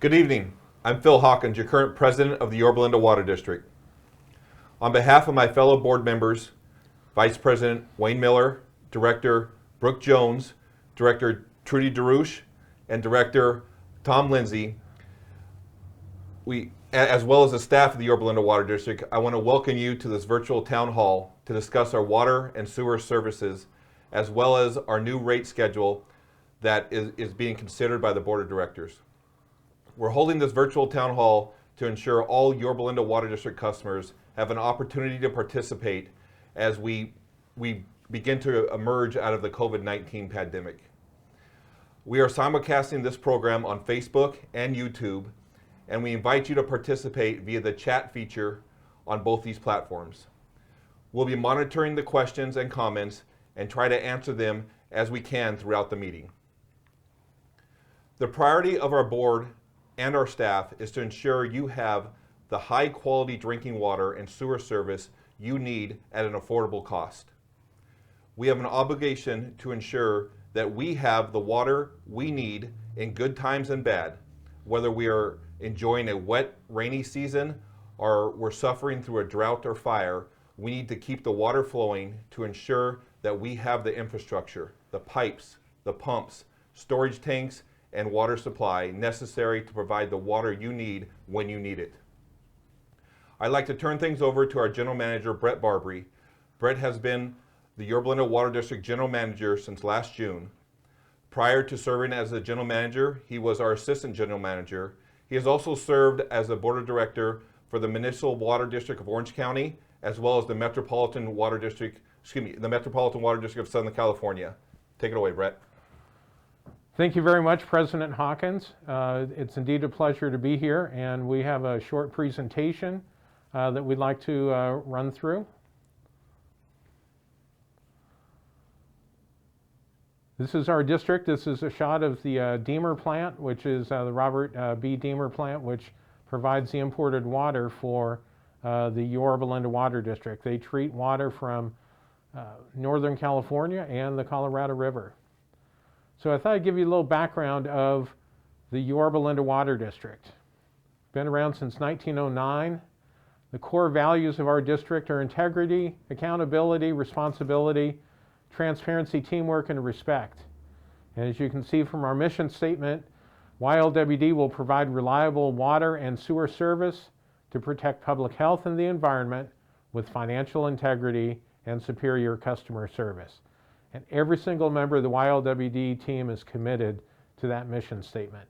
Good evening. I'm Phil Hawkins, your current president of the Yorba Linda Water District. On behalf of my fellow board members, Vice President Wayne Miller, Director Brooke Jones, Director Trudy DeRouche, and Director Tom Lindsay, as well as the staff of the Yorba Linda Water District, I want to welcome you to this virtual town hall to discuss our water and sewer services, as well as our new rate schedule that is being considered by the Board of Directors. We're holding this virtual town hall to ensure all Yorba Linda Water District customers have an opportunity to participate as we begin to emerge out of the COVID-19 pandemic. We are simulcasting this program on Facebook and YouTube, and we invite you to participate via the chat feature on both these platforms. We'll be monitoring the questions and comments and try to answer them as we can throughout the meeting. The priority of our board and our staff is to ensure you have the high quality drinking water and sewer service you need at an affordable cost. We have an obligation to ensure that we have the water we need in good times and bad, whether we are enjoying a wet, rainy season or we're suffering through a drought or fire. We need to keep the water flowing to ensure that we have the infrastructure, the pipes, the pumps, storage tanks, and water supply necessary to provide the water you need when you need it. I'd like to turn things over to our General Manager, Brett Barbary. Brett has been the Yorba Linda Water District General Manager since last June. Prior to serving as the General Manager, he was our Assistant General Manager. He has also served as a Board of Director for the Municipal Water District of Orange County, as well as the Metropolitan Water District of Southern California. Take it away, Brett. Thank you very much, President Hawkins. It's indeed a pleasure to be here, and we have a short presentation that we'd like to run through. This is our district. This is a shot of the Deemer plant, which is the Robert B. Deemer plant, which provides the imported water for the Yorba Linda Water District. They treat water from Northern California and the Colorado River. So I thought I'd give you a little background of the Yorba Linda Water District. Been around since 1909. The core values of our district are integrity, accountability, responsibility, transparency, teamwork, and respect. And as you can see from our mission statement, YLWD will provide reliable water and sewer service to protect public health and the environment with financial integrity and superior customer service. And every single member of the YLWD team is committed to that mission statement.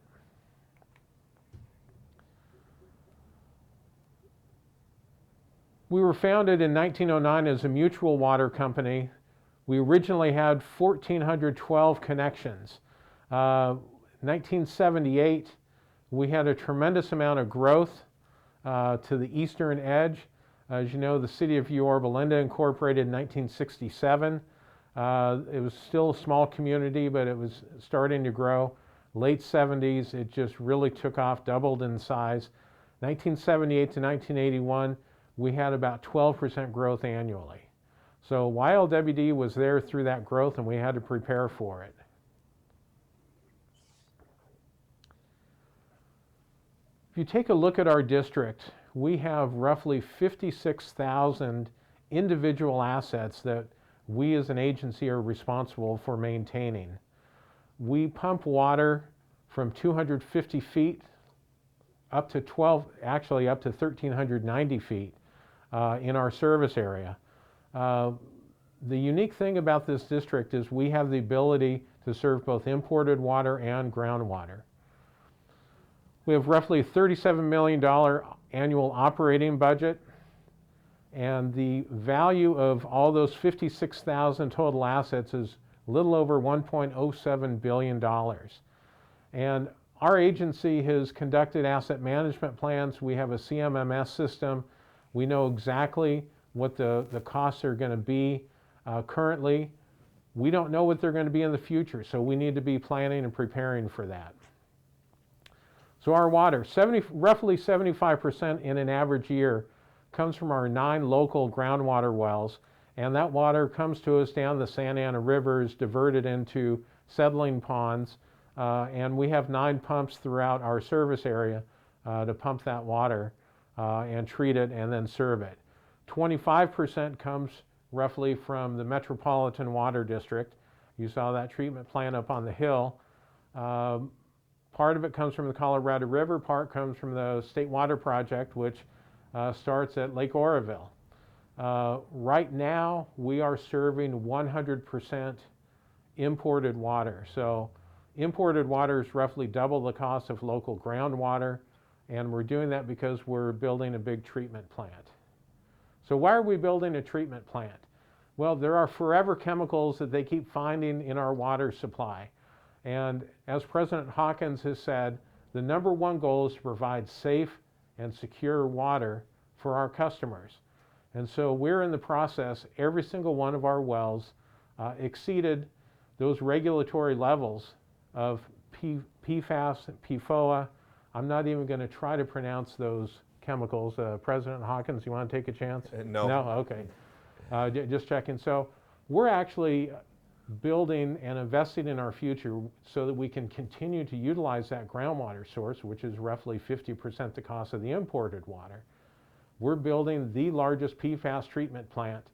We were founded in 1909 as a mutual water company. We originally had 1,412 connections. 1978, we had a tremendous amount of growth to the eastern edge. As you know, the city of Yorba Linda incorporated in 1967. It was still a small community, but it was starting to grow. Late 70s, it just really took off, doubled in size. 1978 to 1981, we had about 12% growth annually. So YLWD was there through that growth, and we had to prepare for it. If you take a look at our district, we have roughly 56,000 individual assets that we as an agency are responsible for maintaining. We pump water from 250 feet up to 1,390 feet in our service area. The unique thing about this district is we have the ability to serve both imported water and groundwater. We have roughly a $37 million annual operating budget, and the value of all those 56,000 total assets is a little over $1.07 billion. And our agency has conducted asset management plans. We have a CMMS system. We know exactly what the costs are going to be currently. We don't know what they're going to be in the future, so we need to be planning and preparing for that. So our water, roughly 75% in an average year, comes from our 9 local groundwater wells, and that water comes to us down the Santa Ana River, is diverted into settling ponds and we have 9 pumps throughout our service area to pump that water and treat it and then serve it. 25% comes roughly from the Metropolitan Water District. You saw that treatment plant up on the hill. Part of it comes from the Colorado River, part comes from the State Water Project, which starts at Lake Oroville. Right now, we are serving 100% imported water. So imported water is roughly double the cost of local groundwater, and we're doing that because we're building a big treatment plant. So why are we building a treatment plant? Well, there are forever chemicals that they keep finding in our water supply. And as President Hawkins has said, the #1 goal is to provide safe and secure water for our customers. And so we're in the process, every single one of our wells exceeded those regulatory levels of PFAS, PFOA. I'm not even going to try to pronounce those chemicals. President Hawkins, you want to take a chance? No. No? Okay. Just checking. So we're actually building and investing in our future so that we can continue to utilize that groundwater source, which is roughly 50% the cost of the imported water. We're building the largest PFAS treatment plant,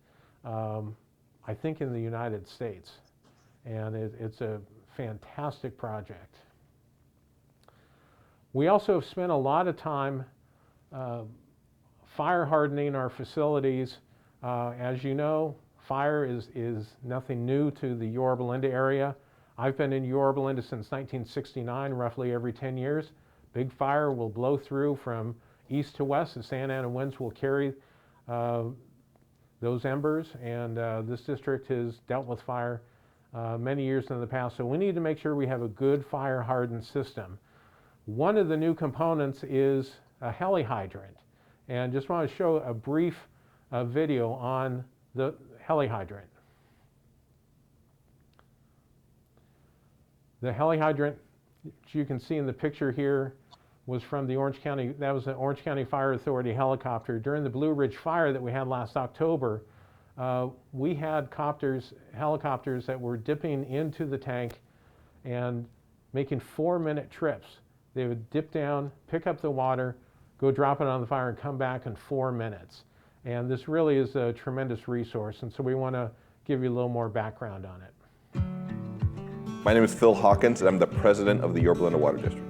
I think, in the United States. And it's a fantastic project. We also have spent a lot of time fire hardening our facilities. As you know, fire is nothing new to the Yorba Linda area. I've been in Yorba Linda since 1969, roughly every 10 years. Big fire will blow through from east to west. The Santa Ana winds will carry those embers, and this district has dealt with fire many years in the past. So we need to make sure we have a good fire hardened system. One of the new components is a heli hydrant. And just want to show a brief video on the heli hydrant. The heli hydrant, which you can see in the picture here, was from the Orange County, that was the Orange County Fire Authority helicopter. During the Blue Ridge fire that we had last October, we had helicopters that were dipping into the tank and making 4-minute trips. They would dip down, pick up the water, go drop it on the fire, and come back in 4 minutes. And this really is a tremendous resource, and so we want to give you a little more background on it. My name is Phil Hawkins, and I'm the president of the Yorba Linda Water District.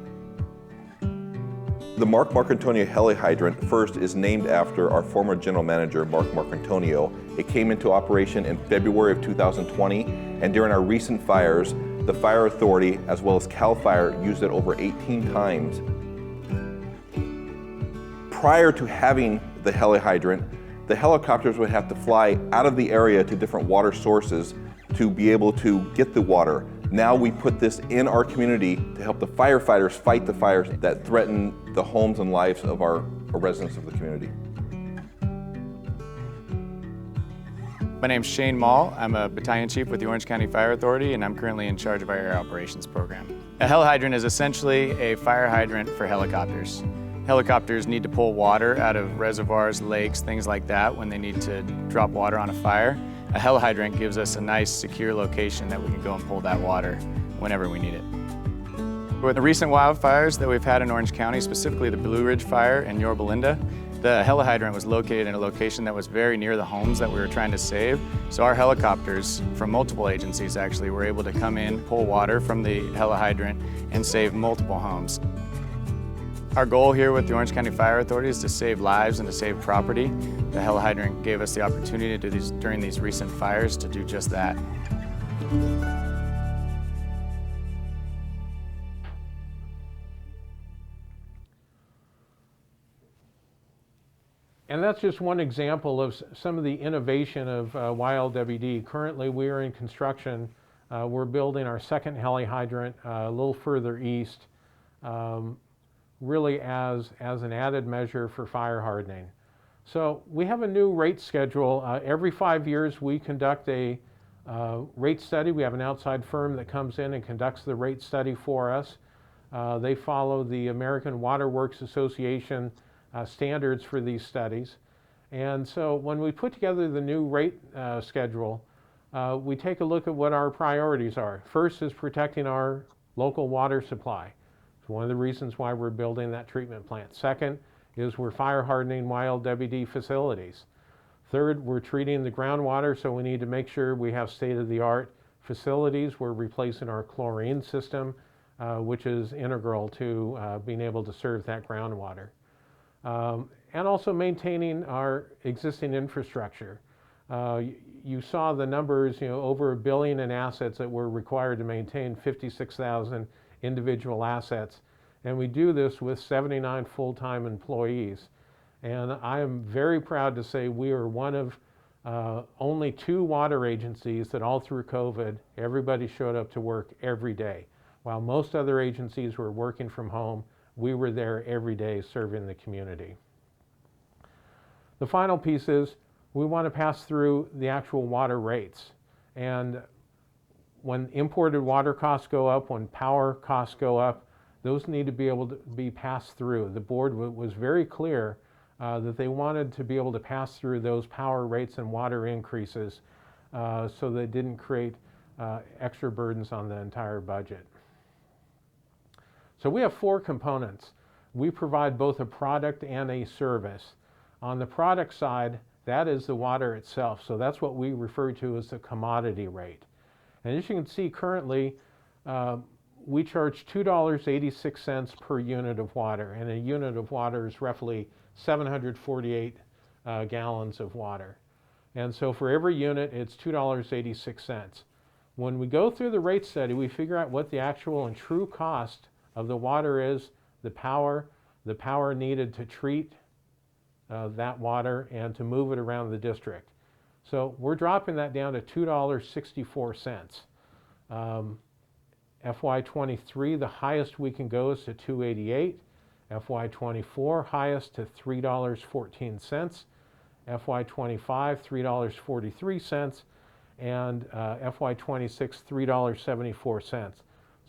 The Mark Marcantonio heli hydrant first is named after our former general manager, Mark Marcantonio. It came into operation in February of 2020, and during our recent fires, the Fire Authority, as well as CAL FIRE, used it over 18 times. Prior to having the heli hydrant, the helicopters would have to fly out of the area to different water sources to be able to get the water. Now we put this in our community to help the firefighters fight the fires that threaten the homes and lives of our residents of the community. My name's Shane Mall. I'm a battalion chief with the Orange County Fire Authority, and I'm currently in charge of our air operations program. A heli hydrant is essentially a fire hydrant for helicopters. Helicopters need to pull water out of reservoirs, lakes, things like that when they need to drop water on a fire. A heli hydrant gives us a nice, secure location that we can go and pull that water whenever we need it. With the recent wildfires that we've had in Orange County, specifically the Blue Ridge fire in Yorba Linda, the heli hydrant was located in a location that was very near the homes that we were trying to save. So our helicopters from multiple agencies actually were able to come in, pull water from the heli hydrant, and save multiple homes. Our goal here with the Orange County Fire Authority is to save lives and to save property. The heli hydrant gave us the opportunity to do during these recent fires to do just that. And that's just one example of some of the innovation of YLWD. Currently, we are in construction. We're building our second heli hydrant a little further east, really as an added measure for fire hardening. So we have a new rate schedule. Every 5 years, we conduct a rate study. We have an outside firm that comes in and conducts the rate study for us. They follow the American Water Works Association standards for these studies. And so when we put together the new rate schedule, we take a look at what our priorities are. First is protecting our local water supply. It's one of the reasons why we're building that treatment plant. Second is we're fire hardening YLWD facilities. Third, we're treating the groundwater, so we need to make sure we have state-of-the-art facilities. We're replacing our chlorine system, which is integral to being able to serve that groundwater. And also maintaining our existing infrastructure. You saw the numbers, over $1 billion in assets that we're required to maintain 56,000 individual assets. And we do this with 79 full-time employees. And I am very proud to say we are one of only 2 water agencies that all through COVID, everybody showed up to work every day. While most other agencies were working from home, we were there every day serving the community. The final piece is we want to pass through the actual water rates. And when imported water costs go up, when power costs go up, those need to be able to be passed through. The board was very clear that they wanted to be able to pass through those power rates and water increases so they didn't create extra burdens on the entire budget. So we have 4 components. We provide both a product and a service. On the product side, that is the water itself. So that's what we refer to as the commodity rate. And as you can see currently, we charge $2.86 per unit of water, and a unit of water is roughly 748 gallons of water. And so for every unit, it's $2.86. When we go through the rate study, we figure out what the actual and true cost of the water is, the power needed to treat that water and to move it around the district. So we're dropping that down to $2.64. FY23, the highest we can go is to $2.88. FY24, highest to $3.14. FY25, $3.43. And FY26, $3.74.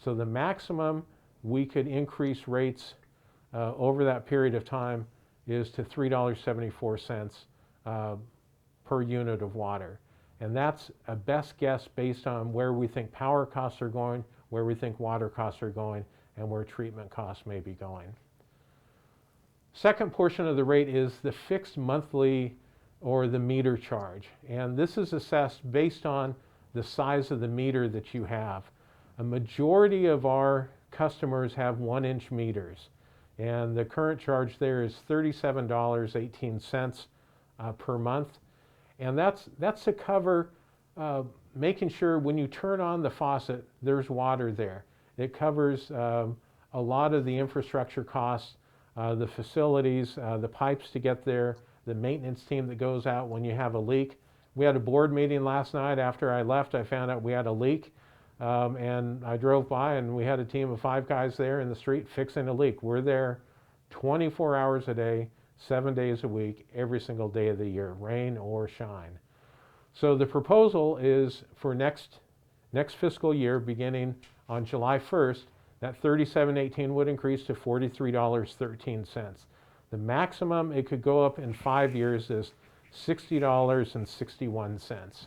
So the maximum we could increase rates over that period of time is to $3.74 per unit of water. And that's a best guess based on where we think power costs are going, where we think water costs are going, and where treatment costs may be going. Second portion of the rate is the fixed monthly or the meter charge. And this is assessed based on the size of the meter that you have. A majority of our customers have 1-inch meters. And the current charge there is $37.18 per month. And that's to cover making sure when you turn on the faucet, there's water there. It covers a lot of the infrastructure costs, the facilities, the pipes to get there, the maintenance team that goes out when you have a leak. We had a board meeting last night. After I left, I found out we had a leak. And I drove by and we had a team of 5 guys there in the street fixing a leak. We're there 24 hours a day, 7 days a week, every single day of the year, rain or shine. So the proposal is for next fiscal year, beginning on July 1st, that $37.18 would increase to $43.13. The maximum it could go up in 5 years is $60.61.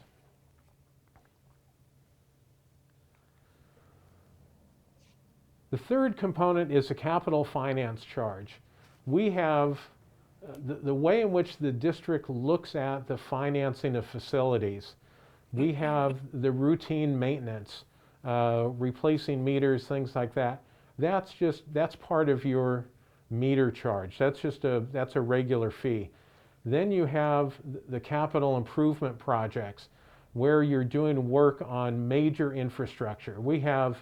The third component is a capital finance charge. We have the way in which the district looks at the financing of facilities. We have the routine maintenance, replacing meters, things like that. That's part of your meter charge. That's a regular fee. Then you have the capital improvement projects where you're doing work on major infrastructure. We have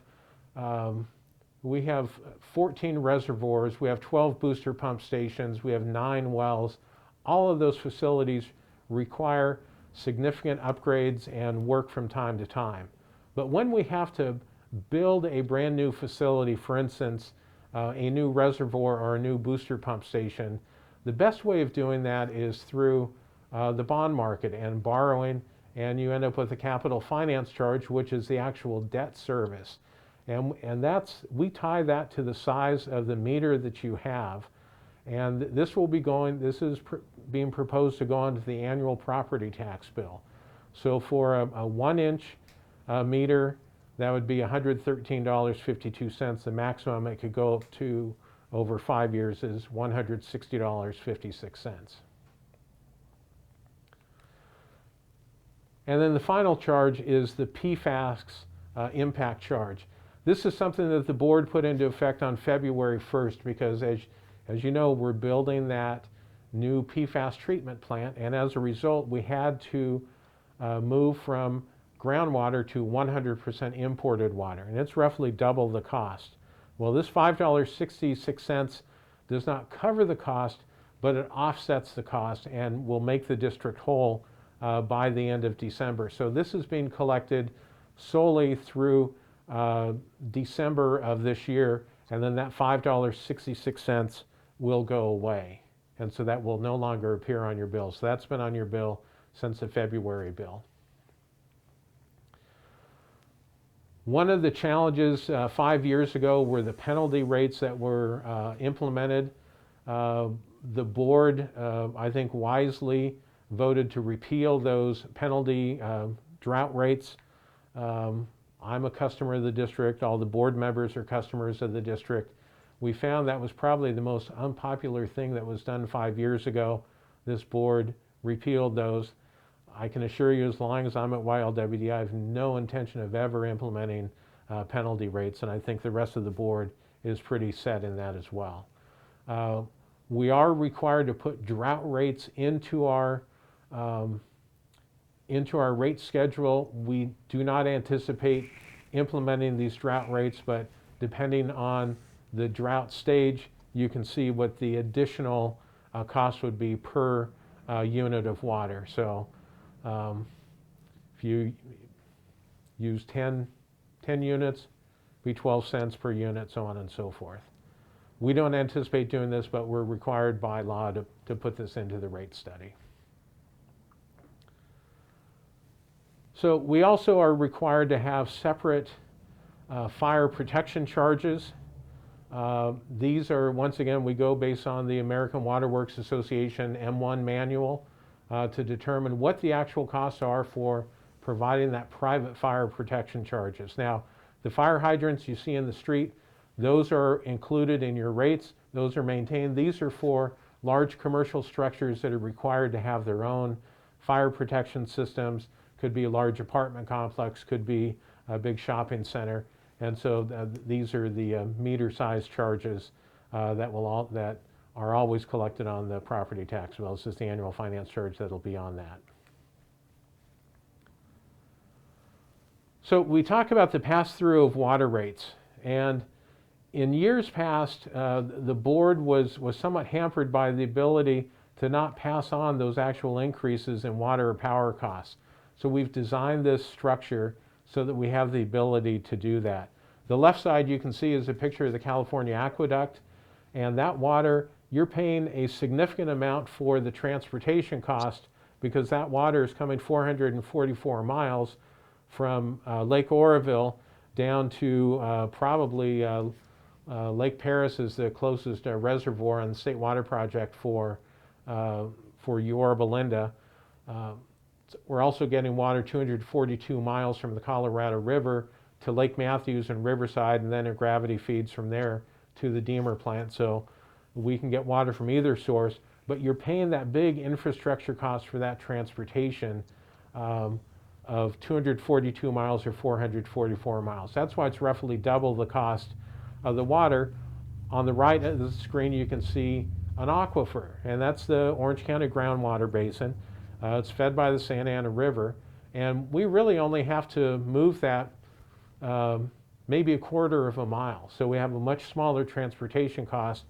14 reservoirs, we have 12 booster pump stations, we have 9 wells. All of those facilities require significant upgrades and work from time to time. But when we have to build a brand new facility, for instance, a new reservoir or a new booster pump station, the best way of doing that is through the bond market and borrowing, and you end up with a capital finance charge, which is the actual debt service. And we tie that to the size of the meter that you have. And this is being proposed to go onto the annual property tax bill. So for a 1-inch meter, that would be $113.52. The maximum it could go up to over 5 years is $160.56. And then the final charge is the PFAS impact charge. This is something that the board put into effect on February 1st because as you know, we're building that new PFAS treatment plant, and as a result, we had to move from groundwater to 100% imported water, and it's roughly double the cost. Well, this $5.66 does not cover the cost, but it offsets the cost and will make the district whole by the end of December. So this is being collected solely through December of this year, and then that $5.66 will go away. And so that will no longer appear on your bill. So that's been on your bill since the February bill. One of the challenges 5 years ago were the penalty rates that were implemented. The board, I think wisely, voted to repeal those penalty drought rates. I'm a customer of the district. All the board members are customers of the district. We found that was probably the most unpopular thing that was done 5 years ago. This board repealed those. I can assure you, as long as I'm at YLWD, I have no intention of ever implementing penalty rates, and I think the rest of the board is pretty set in that as well. We are required to put drought rates into our rate schedule. We do not anticipate implementing these drought rates, but depending on the drought stage, you can see what the additional cost would be per unit of water. So if you use 10 units, be 12 cents per unit, so on and so forth. We don't anticipate doing this, but we're required by law to put this into the rate study. So we also are required to have separate fire protection charges. These are, once again, we go based on the American Water Works Association M1 manual to determine what the actual costs are for providing that private fire protection charges. Now, the fire hydrants you see in the street, those are included in your rates. Those are maintained. These are for large commercial structures that are required to have their own fire protection systems. Could be a large apartment complex, could be a big shopping center. And so these are the meter-sized charges that are always collected on the property tax bill. This is the annual finance charge that'll be on that. So we talk about the pass-through of water rates. And in years past, the board was somewhat hampered by the ability to not pass on those actual increases in water or power costs. So we've designed this structure so that we have the ability to do that. The left side you can see is a picture of the California aqueduct, and that water, you're paying a significant amount for the transportation cost because that water is coming 444 miles from Lake Oroville down to probably Lake Paris is the closest reservoir on the State Water Project for Yorba Linda. We're also getting water 242 miles from the Colorado River to Lake Matthews and Riverside, and then it gravity feeds from there to the Deemer plant. So we can get water from either source, but you're paying that big infrastructure cost for that transportation of 242 miles or 444 miles. That's why it's roughly double the cost of the water. On the right of the screen you can see an aquifer, and that's the Orange County groundwater basin. It's fed by the Santa Ana River, and we really only have to move that maybe a quarter of a mile. So we have a much smaller transportation cost.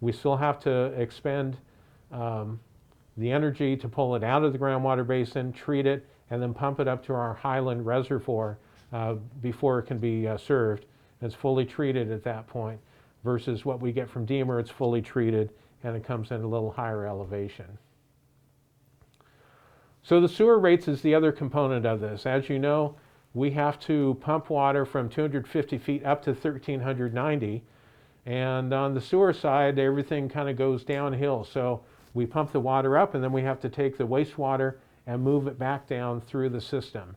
We still have to expend the energy to pull it out of the groundwater basin, treat it, and then pump it up to our Highland Reservoir before it can be served. It's fully treated at that point, versus what we get from Deemer, it's fully treated and it comes in a little higher elevation. So the sewer rates is the other component of this. As you know, we have to pump water from 250 feet up to 1,390. And on the sewer side, everything kind of goes downhill. So we pump the water up and then we have to take the wastewater and move it back down through the system.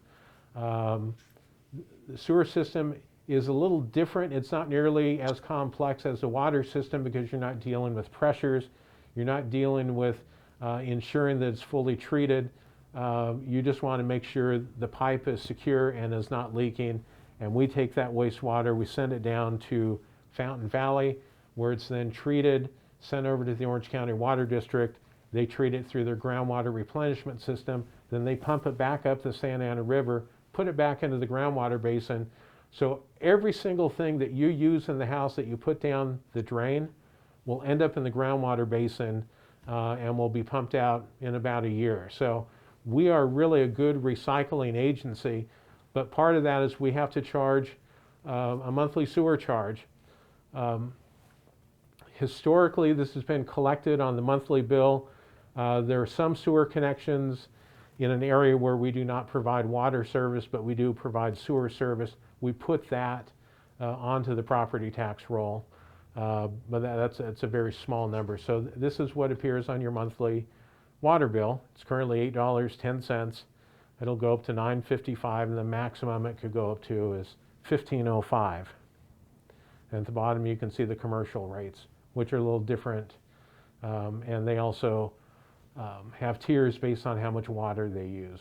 The sewer system is a little different. It's not nearly as complex as the water system because you're not dealing with pressures. You're not dealing with ensuring that it's fully treated. You just want to make sure the pipe is secure and is not leaking. And we take that wastewater, we send it down to Fountain Valley, where it's then treated, sent over to the Orange County Water District. They treat it through their groundwater replenishment system. Then they pump it back up the Santa Ana River, put it back into the groundwater basin. So every single thing that you use in the house that you put down the drain will end up in the groundwater basin and will be pumped out in about a year. So we are really a good recycling agency, but part of that is we have to charge a monthly sewer charge. Historically, this has been collected on the monthly bill. There are some sewer connections in an area where we do not provide water service, but we do provide sewer service. We put that onto the property tax roll, but that's a very small number. So this is what appears on your monthly water bill. It's currently $8.10. It'll go up to $9.55, and the maximum it could go up to is $15.05. And at the bottom you can see the commercial rates, which are a little different, and they also have tiers based on how much water they use.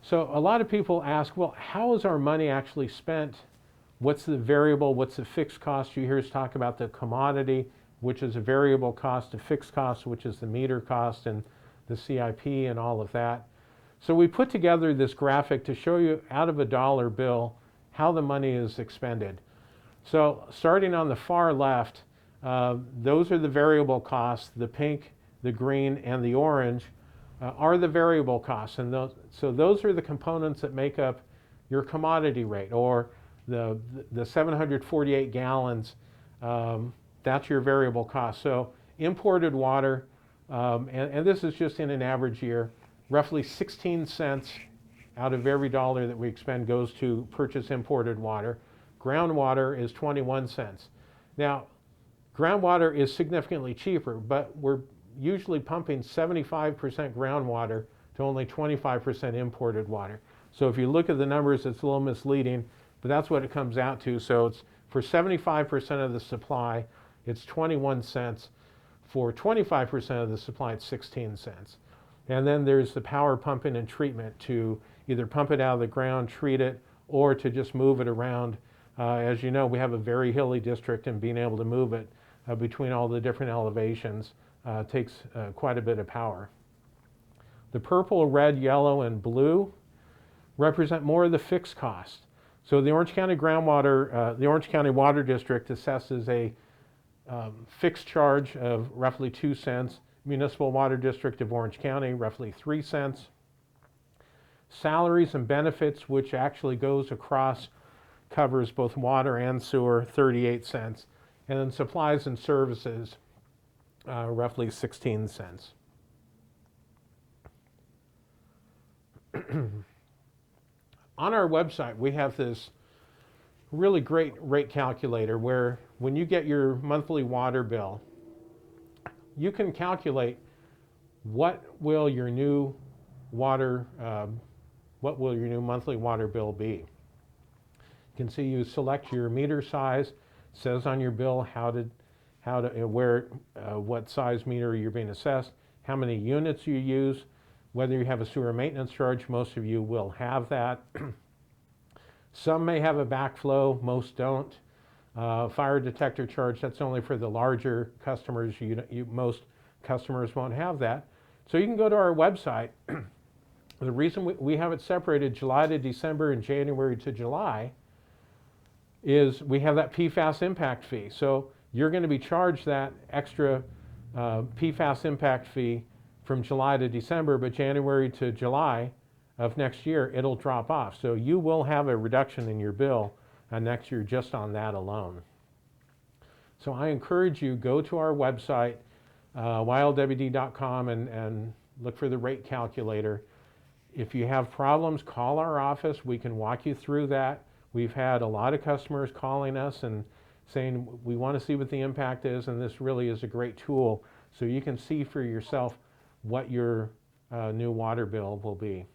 So a lot of people ask, well, how is our money actually spent? What's the variable, what's the fixed cost? You hear us talk about the commodity, which is a variable cost, a fixed cost, which is the meter cost and the CIP and all of that. So we put together this graphic to show you out of a dollar bill how the money is expended. So starting on the far left, those are the variable costs. The pink, the green, and the orange are the variable costs. And so those are the components that make up your commodity rate, or the 748 gallons, that's your variable cost. So imported water, and this is just in an average year, roughly 16 cents out of every dollar that we expend goes to purchase imported water. Groundwater is 21 cents. Now, groundwater is significantly cheaper, but we're usually pumping 75% groundwater to only 25% imported water. So if you look at the numbers, it's a little misleading, but that's what it comes out to. So it's for 75% of the supply, it's 21 cents. For 25% of the supply, it's 16 cents. And then there's the power pumping and treatment to either pump it out of the ground, treat it, or to just move it around. As you know, we have a very hilly district, and being able to move it between all the different elevations takes quite a bit of power. The purple, red, yellow, and blue represent more of the fixed cost. So the Orange County the Orange County Water District assesses a fixed charge of roughly 2 cents. Municipal Water District of Orange County, roughly 3 cents. Salaries and benefits, which actually goes across, covers both water and sewer, 38 cents. And then supplies and services, roughly 16 cents. On our website, we have this really great rate calculator where when you get your monthly water bill, you can calculate what will your new monthly water bill be. You can see you select your meter size. It says on your bill what size meter you're being assessed, how many units you use, whether you have a sewer maintenance charge. Most of you will have that. Some may have a backflow, most don't. Fire detector charge, that's only for the larger customers. Most customers won't have that. So you can go to our website. The reason we have it separated July to December and January to July is we have that PFAS impact fee. So you're going to be charged that extra PFAS impact fee from July to December, but January to July of next year, it'll drop off. So you will have a reduction in your bill next year just on that alone. So I encourage you, go to our website, YLWD.com, and look for the rate calculator. If you have problems, call our office. We can walk you through that. We've had a lot of customers calling us and saying, we want to see what the impact is, and this really is a great tool so you can see for yourself what your new water bill will be.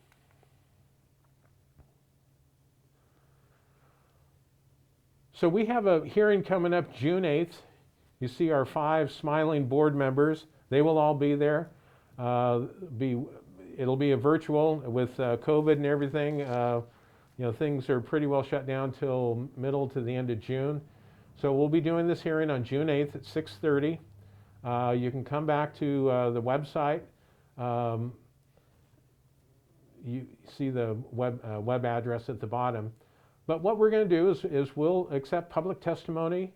So we have a hearing coming up June 8th. You see our 5 smiling board members. They will all be there. It'll be a virtual with COVID and everything. Things are pretty well shut down till middle to the end of June. So we'll be doing this hearing on June 8th at 6:30. You can come back to the website. You see the web address at the bottom. But what we're going to do is we'll accept public testimony.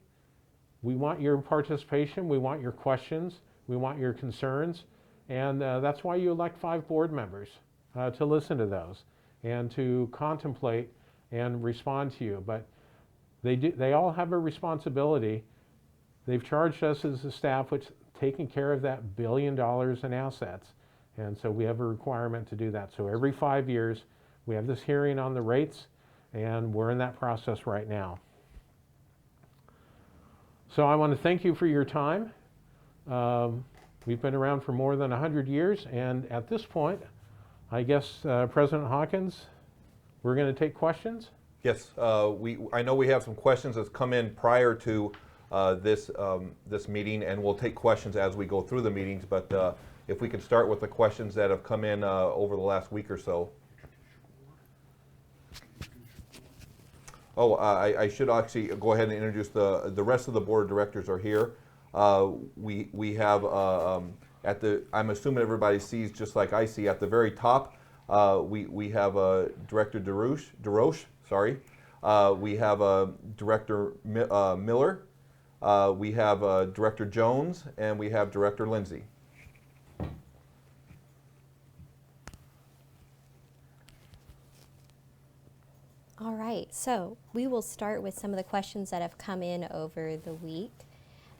We want your participation. We want your questions. We want your concerns. And that's why you elect 5 board members, to listen to those and to contemplate and respond to you. But they all have a responsibility. They've charged us as a staff with taking care of that $1 billion in assets. And so we have a requirement to do that. So every 5 years, we have this hearing on the rates, and we're in that process right now. So I want to thank you for your time. We've been around for more than 100 years, and at this point, I guess, President Hawkins, we're going to take questions. Yes, I know we have some questions that's come in prior to this meeting, and we'll take questions as we go through the meetings, but if we could start with the questions that have come in over the last week or so. Oh, I should actually go ahead and introduce the rest of the board of directors are here. We have I'm assuming everybody sees just like I see at the very top. We have Director DeRoche. Sorry. We have Director Miller. We have Director Jones, and we have Director Lindsay. All right, so we will start with some of the questions that have come in over the week.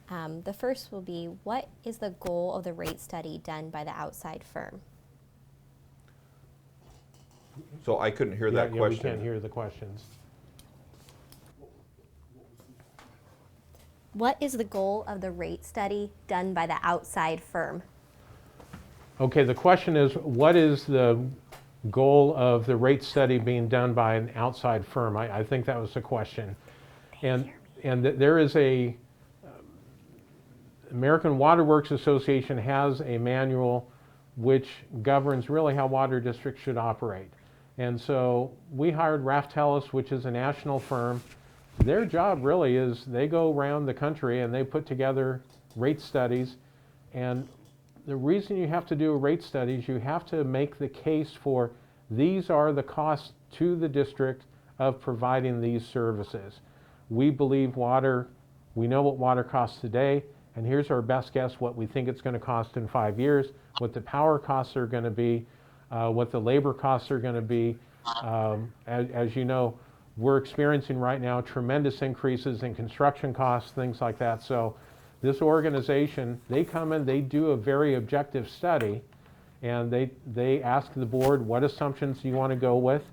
The first will be, what is the goal of the rate study done by the outside firm? So I couldn't hear that question. We can't hear the questions. What is the goal of the rate study done by the outside firm? Okay, the question is, what is the goal of the rate study being done by an outside firm? I think that was the question. And there is American Water Works Association has a manual which governs really how water districts should operate. And so we hired Raftelis, which is a national firm. Their job really is they go around the country and they put together rate studies. And the reason you have to do a rate study is you have to make the case for these are the costs to the district of providing these services. We believe we know what water costs today, and here's our best guess what we think it's going to cost in 5 years, what the power costs are going to be, what the labor costs are going to be. As you know, we're experiencing right now tremendous increases in construction costs, things like that. So this organization, they come in, they do a very objective study, and they ask the board, what assumptions do you want to go with?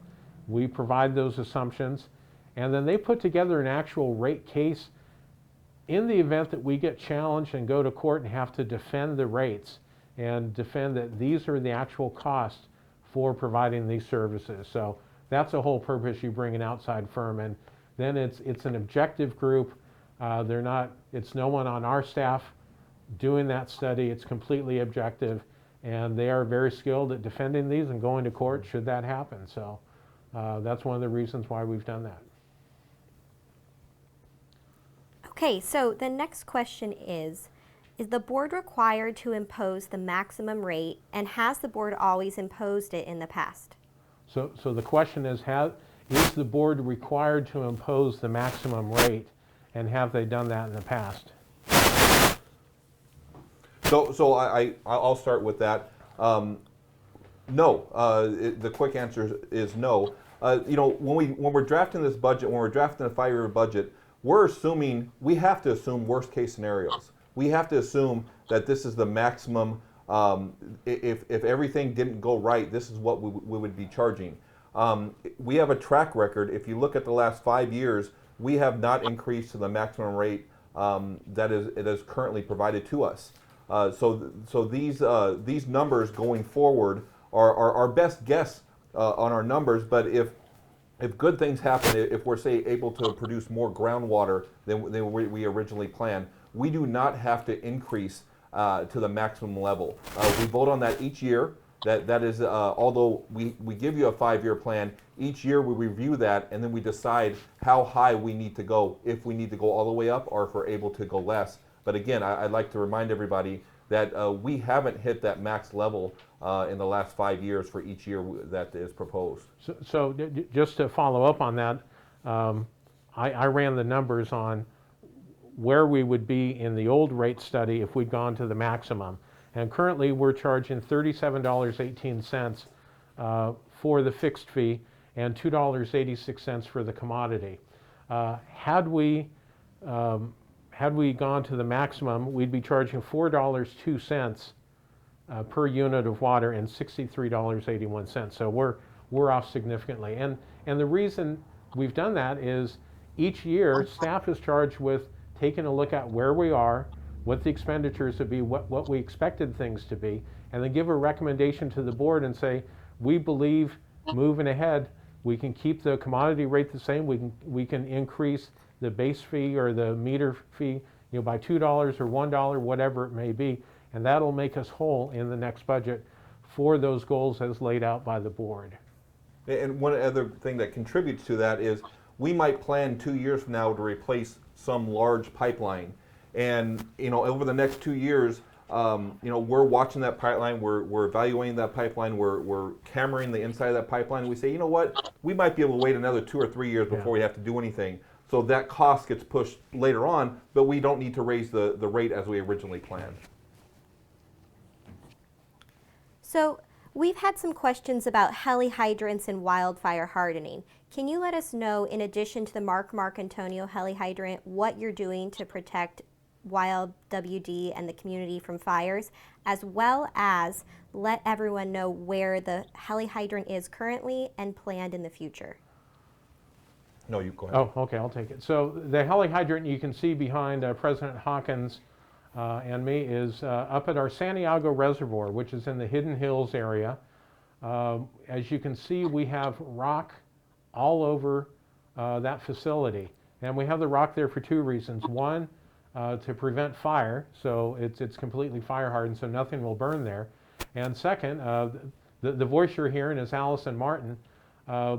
We provide those assumptions, and then they put together an actual rate case in the event that we get challenged and go to court and have to defend the rates and defend that these are the actual costs for providing these services. So that's the whole purpose. You bring an outside firm, and then it's an objective group. It's no one on our staff doing that study. It's completely objective, and they are very skilled at defending these and going to court should that happen. So that's one of the reasons why we've done that. Okay, so the next question is the board required to impose the maximum rate, and has the board always imposed it in the past? So the question is the board required to impose the maximum rate, and have they done that in the past? So I'll start with that. No. The quick answer is no. When we're drafting this budget, when we're drafting a 5-year budget, we have to assume worst case scenarios. We have to assume that this is the maximum. If everything didn't go right, this is what we would be charging. We have a track record. If you look at the last 5 years, we have not increased to the maximum rate that is currently provided to us. So these numbers going forward our best guess on our numbers, but if good things happen, if we're, say, able to produce more groundwater than we originally planned, we do not have to increase to the maximum level. We vote on that each year. That is, although we give you a 5-year plan, each year we review that and then we decide how high we need to go, if we need to go all the way up or if we're able to go less. But again, I'd like to remind everybody that we haven't hit that max level in the last 5 years for each year that is proposed. So just to follow up on that, I ran the numbers on where we would be in the old rate study if we'd gone to the maximum. And currently we're charging $37.18 for the fixed fee and $2.86 for the commodity. Had we gone to the maximum, we'd be charging $4.02 per unit of water and $63.81. So we're off significantly. And the reason we've done that is each year staff is charged with taking a look at where we are, what the expenditures would be, what we expected things to be, and then give a recommendation to the board and say, we believe moving ahead, we can keep the commodity rate the same, we can increase the base fee or the meter fee, by $2 or $1, whatever it may be, and that'll make us whole in the next budget for those goals as laid out by the board. And one other thing that contributes to that is we might plan 2 years from now to replace some large pipeline. And over the next 2 years, we're watching that pipeline, we're evaluating that pipeline, we're cameraing the inside of that pipeline, and we say, you know what, we might be able to wait another 2 or 3 years before we have to do anything. So that cost gets pushed later on, but we don't need to raise the rate as we originally planned. So we've had some questions about heli hydrants and wildfire hardening. Can you let us know, in addition to the Mark Antonio heli hydrant, what you're doing to protect YLWD and the community from fires, as well as let everyone know where the heli hydrant is currently and planned in the future? No, you go ahead. Oh, okay, I'll take it. So the heli hydrant you can see behind President Hawkins and me is up at our Santiago Reservoir, which is in the Hidden Hills area. As you can see, we have rock all over that facility. And we have the rock there for 2 reasons. One, to prevent fire, so it's completely fire hardened, so nothing will burn there. And second, the voice you're hearing is Allison Martin.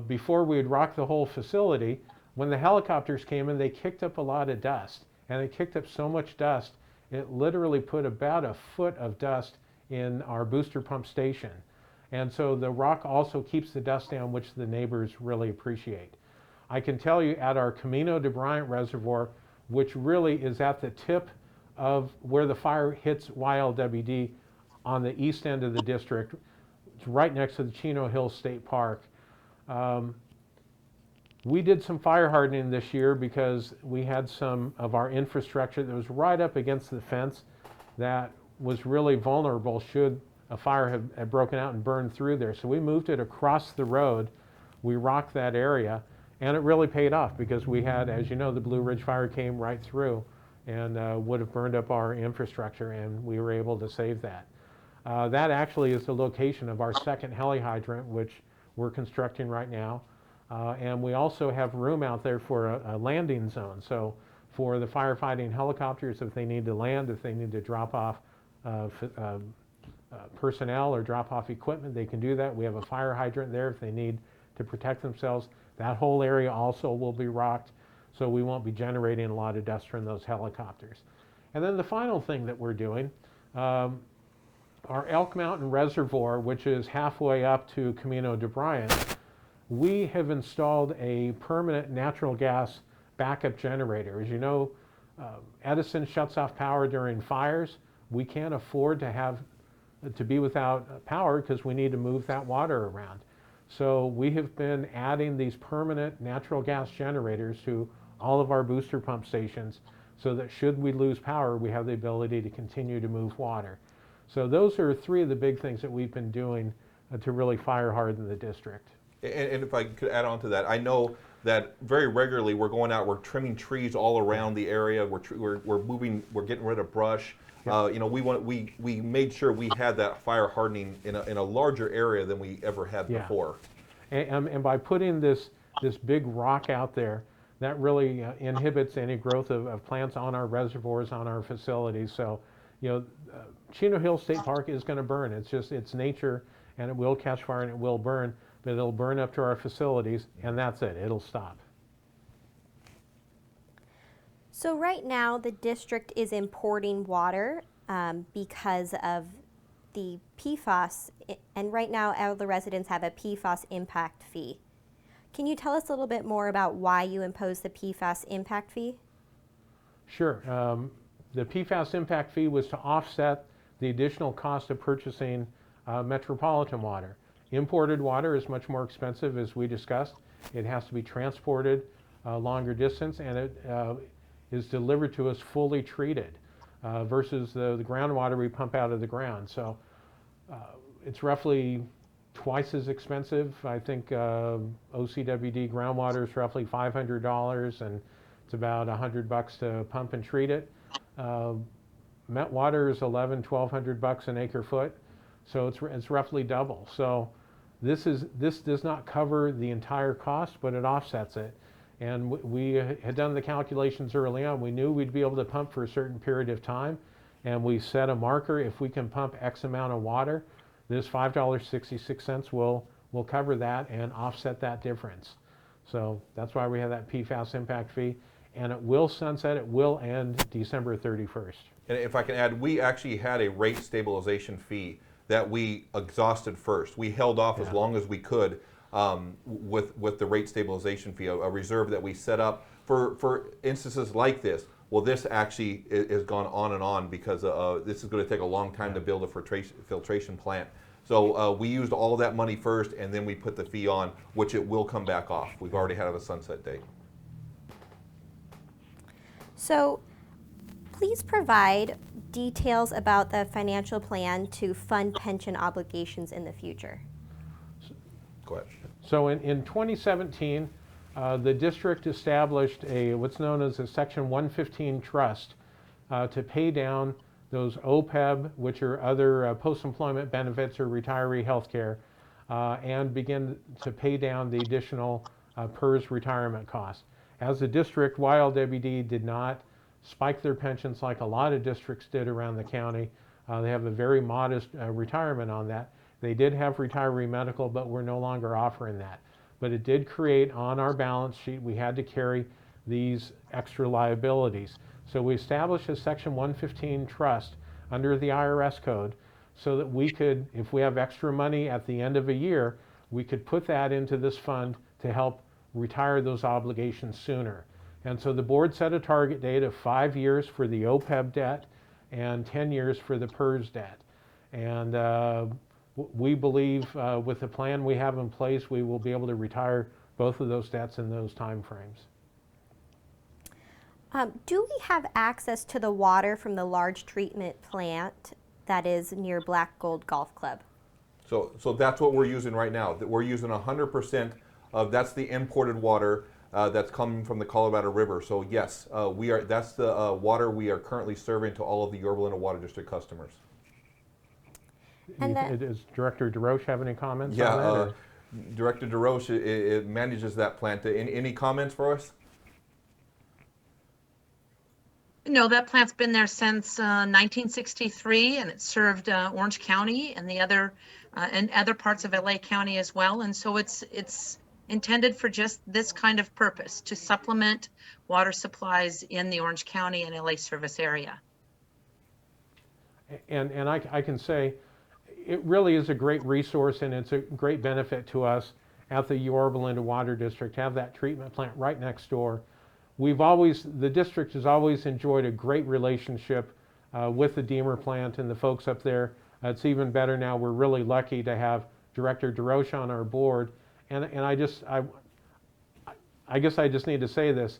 Before we would rock the whole facility, when the helicopters came in, they kicked up a lot of dust. And they kicked up so much dust, it literally put about a foot of dust in our booster pump station. And so the rock also keeps the dust down, which the neighbors really appreciate. I can tell you at our Camino de Bryant Reservoir, which really is at the tip of where the fire hits YLWD on the east end of the district, it's right next to the Chino Hills State Park. We did some fire hardening this year because we had some of our infrastructure that was right up against the fence that was really vulnerable should a fire have broken out and burned through there. So we moved it across the road, we rocked that area, and it really paid off because we had, as you know, the Blue Ridge Fire came right through and would have burned up our infrastructure, and we were able to save that. That actually is the location of our second heli hydrant, which we're constructing right now. And we also have room out there for a landing zone. So for the firefighting helicopters, if they need to land, if they need to drop off personnel or drop off equipment, they can do that. We have a fire hydrant there if they need to protect themselves. That whole area also will be rocked, so we won't be generating a lot of dust from those helicopters. And then the final thing that we're doing, our Elk Mountain Reservoir, which is halfway up to Camino de Bryant, we have installed a permanent natural gas backup generator. As you know, Edison shuts off power during fires. We can't afford to be without power because we need to move that water around. So we have been adding these permanent natural gas generators to all of our booster pump stations so that should we lose power, we have the ability to continue to move water. So those are 3 of the big things that we've been doing to really fire harden the district. And if I could add on to that, I know that very regularly we're going out, we're trimming trees all around the area, we're moving, we're getting rid of brush. You know, we made sure we had that fire hardening in a larger area than we ever had before. And by putting this big rock out there, that really inhibits any growth of plants on our reservoirs, on our facilities. So, you know, Chino Hill State Park is going to burn. It's nature, and it will catch fire and it will burn, but it'll burn up to our facilities, and that's it. It'll stop. So right now, the district is importing water because of the PFAS, and right now all the residents have a PFAS impact fee. Can you tell us a little bit more about why you imposed the PFAS impact fee? Sure. The PFAS impact fee was to offset the additional cost of purchasing metropolitan water. Imported water is much more expensive, as we discussed. It has to be transported a longer distance, and it is delivered to us fully treated versus the groundwater we pump out of the ground. So it's roughly twice as expensive. I think OCWD groundwater is roughly $500, and it's about $100 to pump and treat it. Met water is $1,100–1,200 an acre foot, so it's roughly double. So this does not cover the entire cost, but it offsets it. And we had done the calculations early on. We knew we'd be able to pump for a certain period of time, and we set a marker. If we can pump X amount of water, this $5.66 will cover that and offset that difference. So that's why we have that PFAS impact fee, and it will sunset. It will end December 31st. And if I can add, we actually had a rate stabilization fee that we exhausted first. We held off as long as we could with the rate stabilization fee, a reserve that we set up for instances like this. Well, this actually has gone on and on because this is going to take a long time to build a filtration plant. So we used all that money first, and then we put the fee on, which it will come back off. We've already had a sunset date. So please provide details about the financial plan to fund pension obligations in the future. Go ahead. So in 2017, the district established what's known as a Section 115 trust to pay down those OPEB, which are other post-employment benefits or retiree health care, and begin to pay down the additional PERS retirement costs. As a district, YLWD did not spike their pensions like a lot of districts did around the county. They have a very modest retirement on that. They did have retiree medical, but we're no longer offering that. But it did create on our balance sheet, we had to carry these extra liabilities. So we established a Section 115 trust under the IRS code so that we could, if we have extra money at the end of a year, we could put that into this fund to help retire those obligations sooner. And so the board set a target date of 5 years for the OPEB debt and 10 years for the PERS debt. And we believe with the plan we have in place, we will be able to retire both of those debts in those time frames. Do we have access to the water from the large treatment plant that is near Black Gold Golf Club? So that's what we're using right now. We're using 100% of, that's the imported water that's coming from the Colorado River. So yes, that's the water we are currently serving to all of the Yorba Linda Water District customers. And does Director DeRoche have any comments on that? Director DeRoche it manages that plant. Any comments for us? No, that plant's been there since 1963, and it served Orange County and other parts of LA County as well. And so it's intended for just this kind of purpose, to supplement water supplies in the Orange County and LA service area. And I can say it really is a great resource, and it's a great benefit to us at the Yorba Linda Water District to have that treatment plant right next door. The district has always enjoyed a great relationship with the Deemer plant and the folks up there. It's even better now. We're really lucky to have Director DeRoche on our board. And I guess I just need to say this.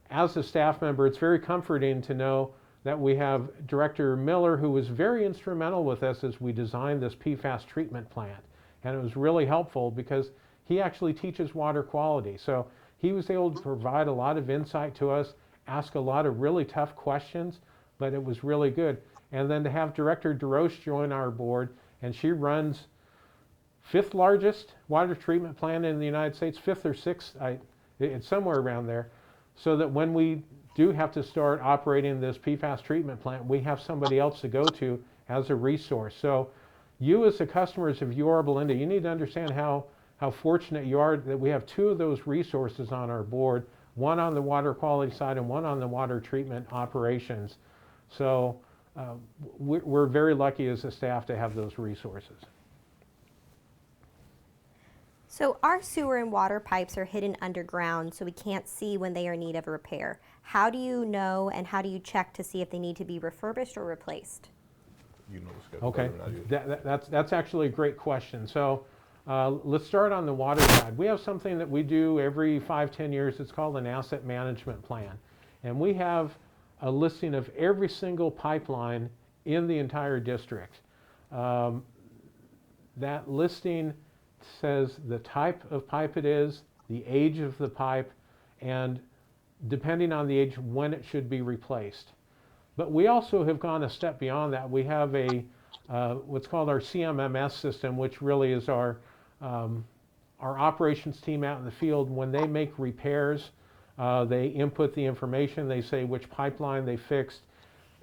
As a staff member, it's very comforting to know that we have Director Miller, who was very instrumental with us as we designed this PFAS treatment plant. And it was really helpful because he actually teaches water quality. So He was able to provide a lot of insight to us, ask a lot of really tough questions, but it was really good. And then to have Director DeRoche join our board, and she runs 5th largest water treatment plant in the United States, 5th or 6th, it's somewhere around there, so that when we do have to start operating this PFAS treatment plant, we have somebody else to go to as a resource. So you as the customers of Yorba Linda, you need to understand how fortunate you are that we have 2 of those resources on our board, one on the water quality side and one on the water treatment operations. So we're very lucky as a staff to have those resources. So our sewer and water pipes are hidden underground, so we can't see when they are in need of repair. How do you know, and how do you check to see if they need to be refurbished or replaced? You know the schedule Okay, better than I do. that's actually a great question. So let's start on the water side. We have something that we do every 5-10 years. It's called an asset management plan. And we have a listing of every single pipeline in the entire district. That listing says the type of pipe it is, the age of the pipe, and depending on the age, when it should be replaced. But we also have gone a step beyond that. We have a what's called our CMMS system, which really is our operations team out in the field. When they make repairs, they input the information, they say which pipeline they fixed.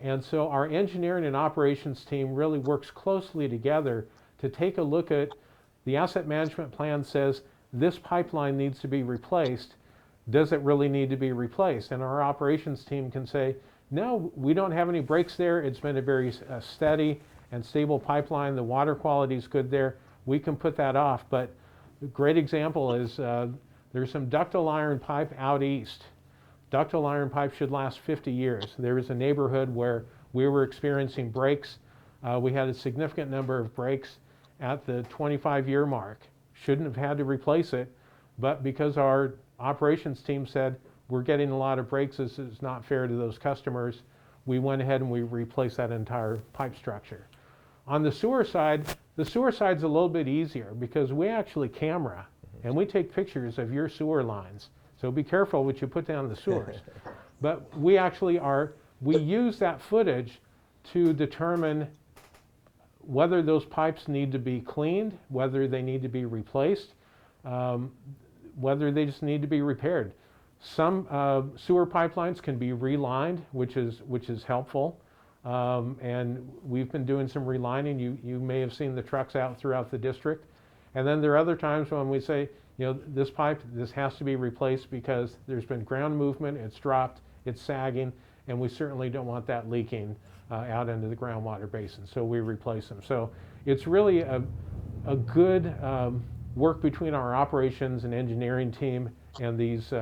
And so our engineering and operations team really works closely together to take a look at the asset management plan says this pipeline needs to be replaced. Does it really need to be replaced? And our operations team can say, no, we don't have any breaks there. It's been a very steady and stable pipeline. The water quality is good there. We can put that off. But a great example is there's some ductile iron pipe out east. Ductile iron pipe should last 50 years. There is a neighborhood where we were experiencing breaks. We had a significant number of breaks at the 25-year mark. Shouldn't have had to replace it, but because our operations team said we're getting a lot of breaks, this is not fair to those customers, we went ahead and we replaced that entire pipe structure. On the sewer side's a little bit easier because we actually camera and we take pictures of your sewer lines. So be careful what you put down the sewers. But we use that footage to determine whether those pipes need to be cleaned, whether they need to be replaced, whether they just need to be repaired. Some sewer pipelines can be relined, which is helpful. And we've been doing some relining. You may have seen the trucks out throughout the district. And then there are other times when we say, this pipe, this has to be replaced because there's been ground movement, it's dropped, it's sagging, and we certainly don't want that leaking out into the groundwater basin, so we replace them. So it's really a good work between our operations and engineering team and these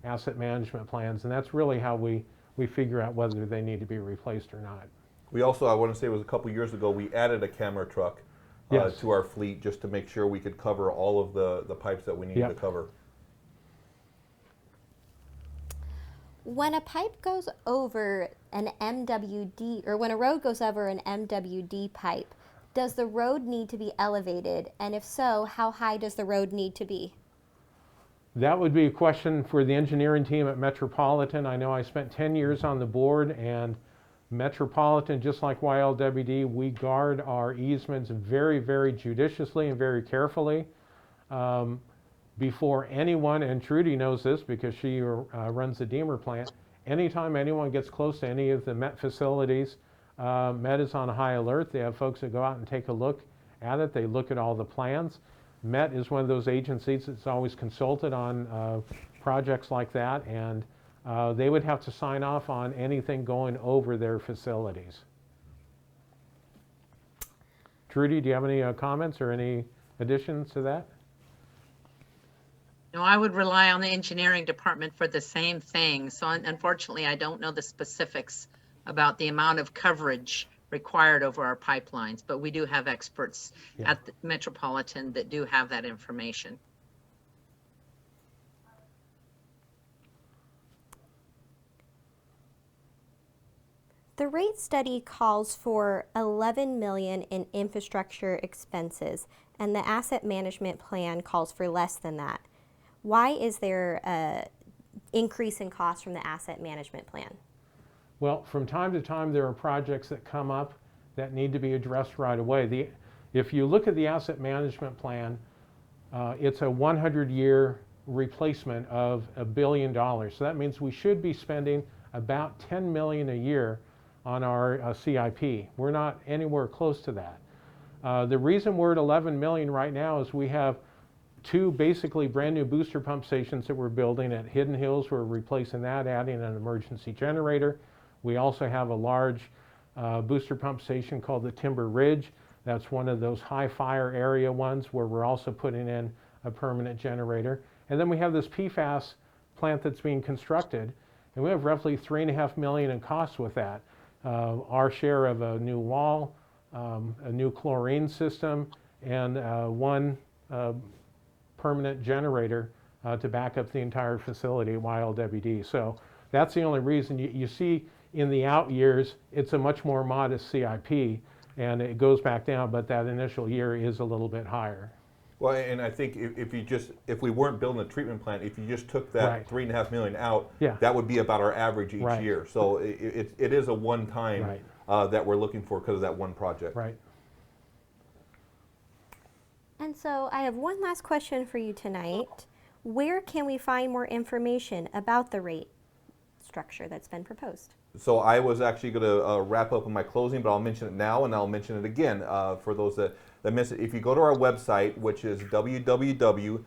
asset management plans, and that's really how we figure out whether they need to be replaced or not. We also, I want to say it was a couple years ago, we added a camera truck Yes. to our fleet just to make sure we could cover all of the pipes that we needed to cover. When a pipe goes over an MWD, or when a road goes over an MWD pipe, does the road need to be elevated? And if so, how high does the road need to be? That would be a question for the engineering team at Metropolitan. I know I spent 10 years on the board, and Metropolitan, just like YLWD, we guard our easements very, very judiciously and very carefully. Before anyone, and Trudy knows this because she runs the Deemer plant, anytime anyone gets close to any of the Met facilities, Met is on high alert. They have folks that go out and take a look at it. They look at all the plans. Met is one of those agencies that's always consulted on projects like that, and they would have to sign off on anything going over their facilities. Trudy, do you have any comments or any additions to that? No, I would rely on the engineering department for the same thing. So unfortunately, I don't know the specifics about the amount of coverage required over our pipelines, but we do have experts at the Metropolitan that do have that information. The rate study calls for $11 million in infrastructure expenses, and the asset management plan calls for less than that. Why is there a increase in cost from the asset management plan? Well, from time to time, there are projects that come up that need to be addressed right away. If you look at the asset management plan, it's a 100-year replacement of $1 billion. So that means we should be spending about $10 million a year on our CIP. We're not anywhere close to that. The reason we're at $11 million right now is we have two basically brand new booster pump stations that we're building at Hidden Hills. We're replacing that, adding an emergency generator. We also have a large booster pump station called the Timber Ridge. That's one of those high fire area ones where we're also putting in a permanent generator. And then we have this PFAS plant that's being constructed, and we have roughly $3.5 million in costs with that. Our share of a new wall, a new chlorine system, and one permanent generator to back up the entire facility at YLWD. So that's the only reason you see in the out years, it's a much more modest CIP, and it goes back down, but that initial year is a little bit higher. Well, and I think if we weren't building a treatment plant, if you just took that Right. $3.5 million out, Yeah. that would be about our average each Right. year. So it is a one-time Right. that we're looking for because of that one project. Right. And so I have one last question for you tonight. Where can we find more information about the rate structure that's been proposed? So I was actually going to wrap up in my closing, but I'll mention it now and I'll mention it again for those that miss it. If you go to our website, which is www.ylwd.com,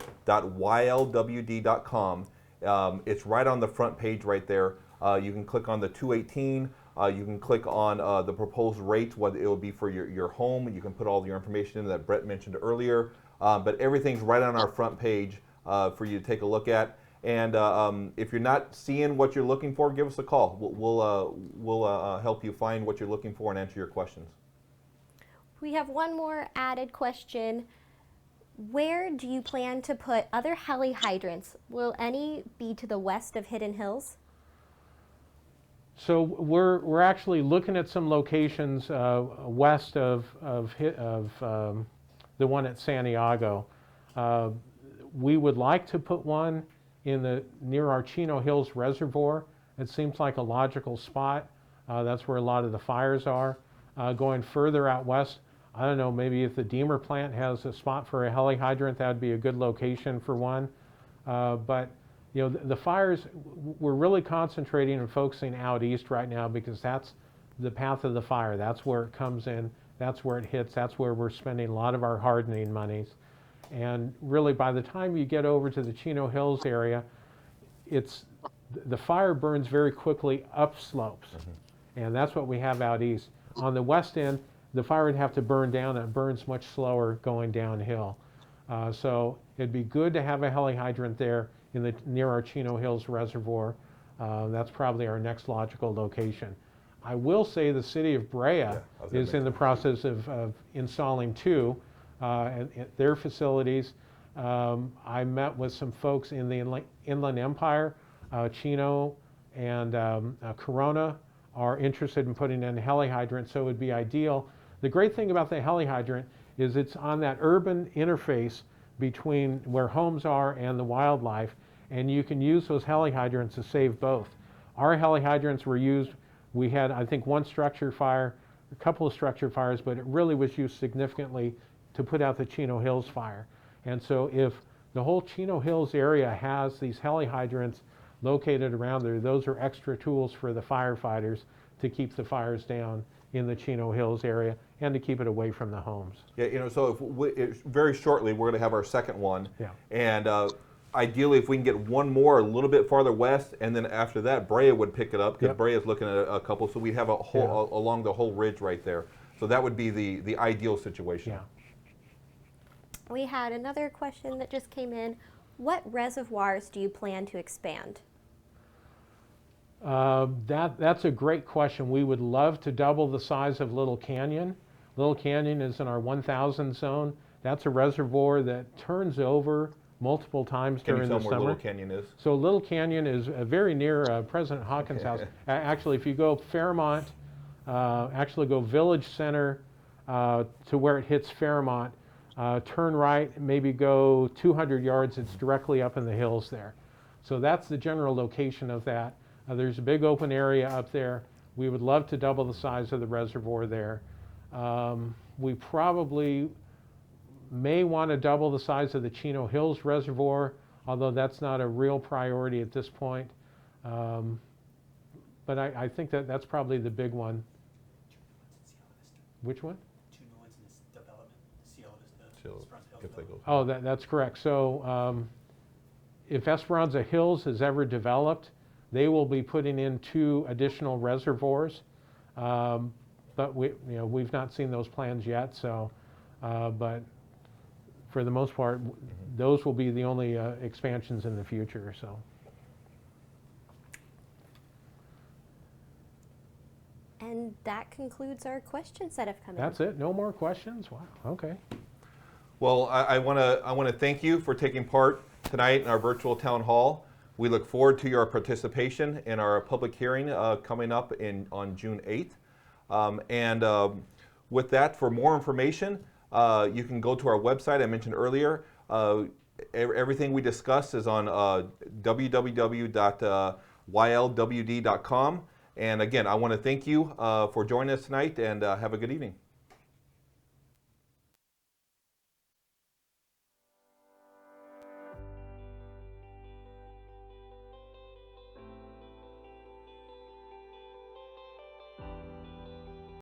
it's right on the front page right there. You can click on the 218. You can click on the proposed rates, what it will be for your home. You can put all your information in that Brett mentioned earlier. But everything's right on our front page for you to take a look at. And if you're not seeing what you're looking for, give us a call. We'll help you find what you're looking for and answer your questions. We have one more added question. Where do you plan to put other heli hydrants? Will any be to the west of Hidden Hills? So we're actually looking at some locations west of the one at Santiago. We would like to put one near our Chino Hills Reservoir. It seems like a logical spot. That's where a lot of the fires are. Going further out west, I don't know, maybe if the Deemer plant has a spot for a heli hydrant, that would be a good location for one. But you know, the fires, we're really concentrating and focusing out east right now because that's the path of the fire. That's where it comes in. That's where it hits. That's where we're spending a lot of our hardening monies. And really, by the time you get over to the Chino Hills area, the fire burns very quickly up slopes. And that's what we have out east. On the west end, the fire would have to burn down, and it burns much slower going downhill. So it'd be good to have a heli hydrant there near our Chino Hills Reservoir. That's probably our next logical location. I will say the city of Brea is in the process of installing two at their facilities. I met with some folks in the Inland Empire. Chino and Corona are interested in putting in heli hydrants, so it would be ideal. The great thing about the heli hydrant is it's on that urban interface between where homes are and the wildlife, and you can use those heli hydrants to save both. Our heli hydrants were used, we had I think one structure fire, a couple of structure fires, but it really was used significantly to put out the Chino Hills fire. And so if the whole Chino Hills area has these heli hydrants located around there, those are extra tools for the firefighters to keep the fires down in the Chino Hills area and to keep it away from the homes. Yeah, you know, so very shortly we're going to have our second one. Yeah. And ideally, if we can get one more a little bit farther west, and then after that, Brea would pick it up because Yep. Brea is looking at a couple, so we'd have a whole along the whole ridge right there. So that would be the ideal situation. Yeah. We had another question that just came in. What reservoirs do you plan to expand? That's a great question. We would love to double the size of Little Canyon. Little Canyon is in our 1,000 zone. That's a reservoir that turns over multiple times Can you during tell the them where summer. Little Canyon is? So Little Canyon is very near President Hawkins' house. Actually, if you go Fairmont, actually go Village Center to where it hits Fairmont, turn right, maybe go 200 yards, it's directly up in the hills there. So that's the general location of that. There's a big open area up there. We would love to double the size of the reservoir there. We probably may want to double the size of the Chino Hills Reservoir, although that's not a real priority at this point. But I think that's probably the big one. Which one? Two new ones in this development, Cielo Vista, Cielo, Esperanza Hills if they go. Oh, that's correct. So if Esperanza Hills has ever developed, they will be putting in 2 additional reservoirs. But we've not seen those plans yet. So, but for the most part, those will be the only expansions in the future. So. And that concludes our questions that have come in. That's it? No more questions? Wow, okay. Well, I want to thank you for taking part tonight in our virtual town hall. We look forward to your participation in our public hearing coming up on June 8th. With that, for more information, you can go to our website I mentioned earlier. Everything we discussed is on www.ylwd.com. And again, I want to thank you for joining us tonight, and have a good evening.